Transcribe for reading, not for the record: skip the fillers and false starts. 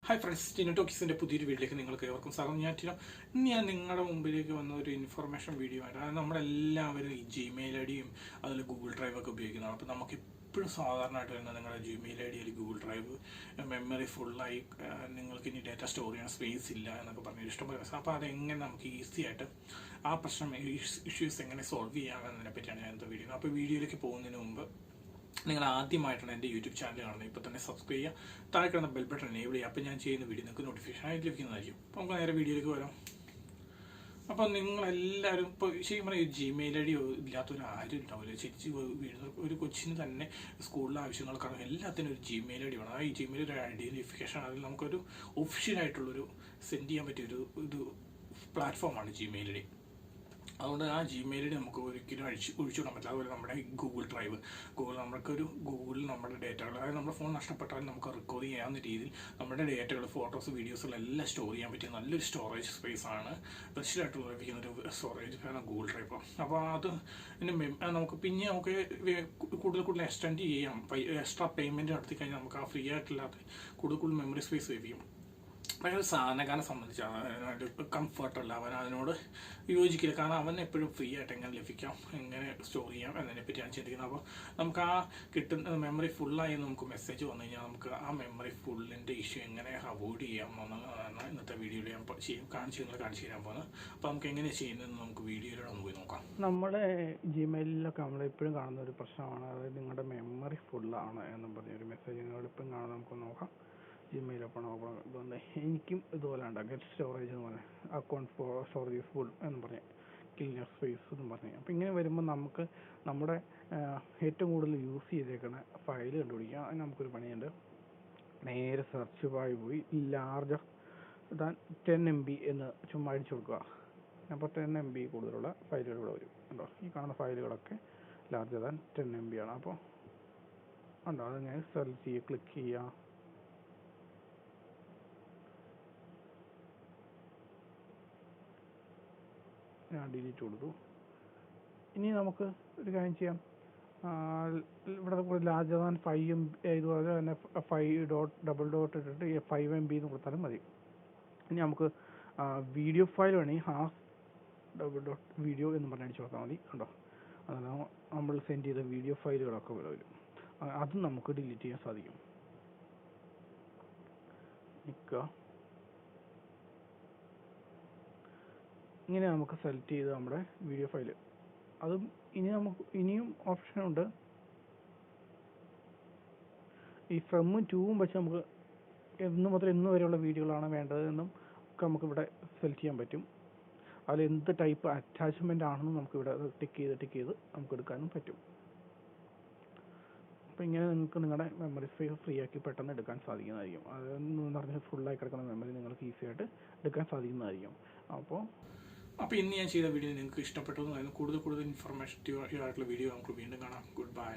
Hi friends, Tino ടോക്കീസിൻ്റെ പുതിയൊരു വീഡിയോയിലേക്ക് നിങ്ങൾക്ക് ഏവർക്കും സ്വാഗതം. ഞാൻ നിങ്ങളുടെ മുമ്പിലേക്ക് വന്ന ഒരു ഇൻഫർമേഷൻ വീഡിയോ ആയിട്ട്. അതായത് നമ്മളെല്ലാവരും ഈ ജിമെയിൽ ഐ ഡിയും അതിൽ ഗൂഗിൾ ഡ്രൈവ് ഒക്കെ ഉപയോഗിക്കുന്നതാണ്. അപ്പോൾ നമുക്ക് എപ്പോഴും സാധാരണയായിട്ട് വരുന്ന നിങ്ങളുടെ ജിമെയിൽ ഐ ഡി അല്ലെങ്കിൽ ഗൂഗിൾ ഡ്രൈവ് മെമ്മറി ഫുള്ളായി, നിങ്ങൾക്ക് ഇനി ഡാറ്റ സ്റ്റോർ ചെയ്യാൻ സ്പേസ് ഇല്ല എന്നൊക്കെ പറഞ്ഞൊരു ഇഷ്ടംപോലെ പ്രശ്നം. അപ്പോൾ അതെങ്ങനെ നമുക്ക് ഈസി ആയിട്ട് ആ പ്രശ്നം ഇഷ്യൂസ് എങ്ങനെ സോൾവ് ചെയ്യാമെന്നതിനെ പറ്റിയാണ് ഞാൻ ഇന്നത്തെ വീഡിയോ. അപ്പോൾ വീഡിയോയിലേക്ക് പോകുന്നതിന് മുമ്പ് നിങ്ങൾ ആദ്യമായിട്ടാണ് എൻ്റെ യൂട്യൂബ് ചാനൽ കാണുന്നത്, ഇപ്പോൾ തന്നെ സബ്സ്ക്രൈബ് ചെയ്യുക, താഴെ കിടന്ന ബെൽ ബട്ടൺ എനേബിൾ ചെയ്യുക. അപ്പോൾ ഞാൻ ചെയ്യുന്ന വീഡിയോ നിങ്ങൾക്ക് നോട്ടിഫിക്കേഷൻ ആയിട്ട് ലഭിക്കുന്നതായിരിക്കും. അപ്പോൾ നമുക്ക് നേരെ വീഡിയോയിലേക്ക് വരാം. അപ്പോൾ നിങ്ങളെല്ലാവരും ഇപ്പോൾ ശരിക്കും പറഞ്ഞാൽ ജിമെയിൽ ഐ ഡി ഇല്ലാത്തൊരു ആരും ഉണ്ടാവില്ല. ശരിച്ച് വീഴുന്ന ഒരു കൊച്ചിന് തന്നെ സ്കൂളിലെ ആവശ്യങ്ങൾക്കാണ് എല്ലാത്തിനും ഒരു ജിമെയിൽ ഐ ഡി വേണം. ആ ഈ ജിമെയിൽ ഒരു ഐഡൻറ്റിഫിക്കേഷൻ, അതിൽ നമുക്കൊരു ഒഫീഷ്യലായിട്ടുള്ളൊരു സെൻഡ് ചെയ്യാൻ പറ്റിയൊരു പ്ലാറ്റ്ഫോമാണ് ജിമെയിൽ ഐ ഡി. അതുകൊണ്ട് ആ ജിമെയിൽ ഐ ഡി നമുക്ക് ഒരിക്കലും ഒഴിച്ചുവിടാൻ പറ്റില്ല. അതുപോലെ നമ്മുടെ ഗൂഗിൾ ഡ്രൈവ്, ഗൂഗിളിൽ നമ്മുടെ ഡേറ്റകൾ, അതായത് നമ്മുടെ ഫോൺ നഷ്ടപ്പെട്ടാലും നമുക്ക് റിക്കവർ ചെയ്യാവുന്ന രീതിയിൽ നമ്മുടെ ഡേറ്റകൾ, ഫോട്ടോസ്, വീഡിയോസുകളെല്ലാം സ്റ്റോർ ചെയ്യാൻ പറ്റിയ നല്ലൊരു സ്റ്റോറേജ് സ്പേസ് ആണ്. സ്പെഷ്യലായിട്ട് ലഭിക്കുന്ന ഒരു സ്റ്റോറേജ് ആണ് ഗൂഗിൾ ഡ്രൈവ്. അപ്പോൾ അത് നമുക്ക് പിന്നെ നമുക്ക് കൂടുതൽ എക്സ്റ്റെൻഡ് ചെയ്യാം. എക്സ്ട്രാ പേയ്മെൻറ്റ് നടത്തി കഴിഞ്ഞാൽ നമുക്ക് ആ ഫ്രീ ആയിട്ടില്ലാത്ത കൂടുതൽ മെമ്മറി സ്പേസ് ലഭിക്കും. ഭയങ്കര സാധനക്കാരനെ സംബന്ധിച്ച് അവനൊരു കംഫർട്ടല്ല, അവൻ അതിനോട് യോജിക്കില്ല. കാരണം അവൻ എപ്പോഴും ഫ്രീ ആയിട്ട് എങ്ങനെ ലഭിക്കാം, എങ്ങനെ സ്റ്റോർ ചെയ്യാം എന്നതിനെ പറ്റിയാണ് ചിന്തിക്കുന്നത്. അപ്പോൾ നമുക്ക് ആ കിട്ടുന്ന മെമ്മറി ഫുള്ളായി നമുക്ക് മെസ്സേജ് വന്നു കഴിഞ്ഞാൽ നമുക്ക് ആ മെമ്മറി ഫുള്ളിൻ്റെ ഇഷ്യൂ എങ്ങനെ അവോയ്ഡ് ചെയ്യാം എന്നാണ് ഇന്നത്തെ വീഡിയോയിൽ ഞാൻ കാണിച്ചു തരാൻ പോകുന്നത്. അപ്പോൾ നമുക്ക് എങ്ങനെ ചെയ്യുന്നതെന്ന് നമുക്ക് വീഡിയോയിലൂടെ ഒന്ന് പോയി നോക്കാം. നമ്മുടെ ജിമെയിലൊക്കെ നമ്മളെപ്പോഴും കാണുന്ന ഒരു പ്രശ്നമാണ്, അതായത് നിങ്ങളുടെ മെമ്മറി ഫുള്ളാണ് എന്നും പറഞ്ഞൊരു മെസ്സേജ് നിങ്ങളിപ്പോഴും കാണാൻ നമുക്ക് നോക്കാം. ജിമെയിൽ ഓപ്പൺ ഇതുകൊണ്ട് എനിക്കും ഇതുപോലെ ഉണ്ട്, ഗെറ്റ് സ്റ്റോറേജ് എന്ന് പറഞ്ഞാൽ അക്കൗണ്ട് ഫോർ സ്റ്റോറേജ് ഫുൾ എന്ന് പറഞ്ഞ് ക്ലിയർ സ്പേസ് എന്ന് പറഞ്ഞ്. അപ്പോൾ ഇങ്ങനെ വരുമ്പോൾ നമുക്ക് നമ്മുടെ ഏറ്റവും കൂടുതൽ യൂസ് ചെയ്തേക്കുന്ന ഫയൽ കണ്ടുപിടിക്കുക. അതിന് നമുക്കൊരു പണിയുണ്ട്. നേരെ സെർച്ച് ബാറിൽ പോയി ലാർജർ ദാൻ 10 MB എന്ന് ചുമ്മാ അടിച്ചു കൊടുക്കുക. അപ്പോൾ 10 MB കൂടുതലുള്ള ഫയലുകൾ ഇവിടെ വരും. ഉണ്ടോ, ഈ കാണുന്ന ഫയലുകളൊക്കെ ലാർജർ ദാൻ 10 MB ആണ്. അപ്പോൾ ഉണ്ടോ, അതിങ്ങനെ സെർച്ച് ചെയ്യുക, ക്ലിക്ക് ചെയ്യുക. ഞാൻ ഡിലീറ്റ് കൊടുത്തു. ഇനി നമുക്ക് ഒരു കാര്യം ചെയ്യാം. ഇവിടെ കൂടെ ലാർജർ ദാൻ 5 MB ഇതുപോലെ തന്നെ 5 ഇട്ടിട്ട് 5 MB എന്ന് കൊടുത്താലും മതി. ഇനി നമുക്ക് വീഡിയോ ഫയൽ വേണമെങ്കിൽ .video എന്ന് പറഞ്ഞ് അടിച്ചു കൊടുത്താൽ മതി. ഉണ്ടോ, അതാണ് നമ്മൾ സെൻഡ് ചെയ്ത വീഡിയോ ഫയലുകളൊക്കെ വരും. അതും നമുക്ക് ഡിലീറ്റ് ചെയ്യാൻ സാധിക്കും. നിൽക്കുക, ഇങ്ങനെ നമുക്ക് സെലക്ട് ചെയ്ത് നമ്മുടെ വീഡിയോ ഫയൽ. അതും ഇനിയും ഓപ്ഷനുണ്ട്. ഈ ഫ്രമും ടൂവും വെച്ച് നമുക്ക് എന്ന് മുതൽ എന്ന് വരെയുള്ള വീഡിയോകളാണ് വേണ്ടതെന്നും ഒക്കെ നമുക്കിവിടെ സെലക്ട് ചെയ്യാൻ പറ്റും. അതിൽ എന്ത് ടൈപ്പ് അറ്റാച്ച്മെൻ്റ് ആണെന്നും നമുക്കിവിടെ ടിക്ക് ചെയ്ത് നമുക്ക് എടുക്കാനും പറ്റും. അപ്പോൾ ഇങ്ങനെ നിങ്ങൾക്ക് നിങ്ങളുടെ മെമ്മറി സ്പേസ് ഫ്രീ ആക്കി പെട്ടെന്ന് എടുക്കാൻ സാധിക്കുന്നതായിരിക്കും. അതെന്ന് പറഞ്ഞാൽ ഫുള്ളായി കിടക്കുന്ന മെമ്മറി നിങ്ങൾക്ക് ഈസി ആയിട്ട് എടുക്കാൻ സാധിക്കുന്നതായിരിക്കും. അപ്പോൾ ഇന്ന് ഞാൻ ചെയ്ത വീഡിയോ നിങ്ങൾക്ക് ഇഷ്ടപ്പെട്ടു. കൂടുതൽ ഇൻഫർമേറ്റീവ് ആയിട്ടുള്ള വീഡിയോ നമുക്ക് വീണ്ടും കാണാം. Good bye.